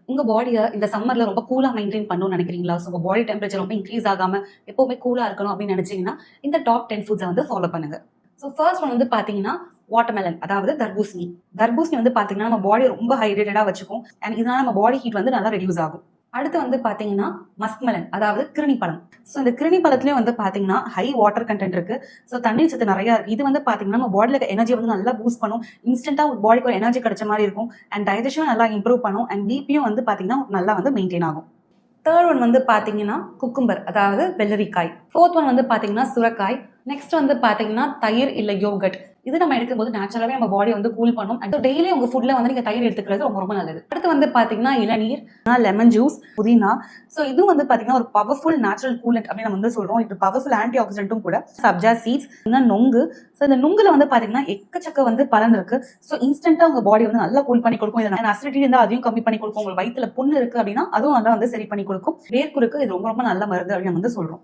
உங்க பாடிய இந்த சம்மர்ல ரொம்ப கூலா மெயின்டைன் பண்ணணும்னு நினைக்கிறீங்களா? ஸோ உங்க பாடி டெம்பரேச்சர் ரொம்ப இன்க்ரீஸ் ஆகாம எப்பவுமே கூலா இருக்கணும் அப்படின்னு நினைச்சீங்கன்னா, இந்த டாப் 10 ஃபுட்ஸ வந்து ஃபாலோ பண்ணுங்க. ஸோ ஃபர்ஸ்ட் ஒன் வந்து பார்த்தீங்கன்னா, வாட்டர்மெலன் அதாவது தர்பூசணி. தர்பூசணி வந்து பார்த்தீங்கன்னா, நம்ம பாடிய ரொம்ப ஹைட்ரேட்டடா வச்சுக்கும். அண்ட் இதனால நம்ம பாடி ஹீட் வந்து நல்லா ரெடியூஸ் ஆகும். அடுத்து வந்து பார்த்தீங்கன்னா, மஸ்க்மெலன் அதாவது கிருணி பழம். ஸோ இந்த கிருணி பழத்துலயும் வந்து பார்த்தீங்கன்னா, ஹை வாட்டர் கன்டென்ட் இருக்கு. ஸோ தண்ணீர் சத்து நிறைய இருக்கு. இது வந்து பார்த்தீங்கன்னா, நம்ம பாடியில இருக்க எனர்ஜி வந்து நல்லா பூஸ்ட் பண்ணும். இன்ஸ்டன்ட்டா ஒரு பாடிக்கு ஒரு எனர்ஜி கிடைச்ச மாதிரி இருக்கும். அண்ட் டைஜஷனும் நல்லா இம்ப்ரூவ் பண்ணும். அண்ட் பிபியும் வந்து பார்த்தீங்கன்னா, நல்லா வந்து மெயின்டைன் ஆகும். தேர்ட் ஒன் வந்து பார்த்தீங்கன்னா குக்கும்பர் அதாவது வெள்ளரிக்காய். ஃபோர்த் ஒன் வந்து பார்த்தீங்கன்னா சுரக்காய். நெக்ஸ்ட் வந்து பார்த்தீங்கன்னா தயிர் இல்ல யோகட். இது நம்ம எடுக்கும்போது நேச்சுரலாவே நம்ம பாடி வந்து கூல் பண்ணும். அண்ட் டெய்லி உங்க ஃபுட்ல வந்து நீங்க தயிர் எடுத்துக்கிறது ரொம்ப ரொம்ப நல்லது. அடுத்து வந்து பார்த்தீங்கன்னா இளநீர், லெமன் ஜூஸ், புதினா. ஸோ இதுவும் வந்து பார்த்தீங்கன்னா ஒரு பவர்ஃபுல் நேச்சுரல் கூலண்ட் அப்படின்னு நம்ம வந்து சொல்றோம். இது பவர்ஃபுல் ஆன்டி ஆக்சிடென்ட்டும் கூட. சப்ஜா சீட்ஸ், நொங்கு. ஸோ இந்த நுங்குல வந்து பார்த்தீங்கன்னா எக்கச்சக்க வந்து பலன் இருக்கு. ஸோ இன்ஸ்டன்ட்டா உங்க பாடி வந்து நல்லா கூல் பண்ணி கொடுக்கும். இது அசிடிட்டி இருந்தால் அதையும் கம்மி பண்ணி கொடுக்கும். உங்களுக்கு வயிற்றுல புண்ணு இருக்கு அப்படின்னா அதுவும் நல்லா வந்து சரி பண்ணி கொடுக்கும். வேர்க்குருக்கு இது ரொம்ப ரொம்ப நல்ல மருந்து அப்படின்னு நம்ம வந்து சொல்றோம்.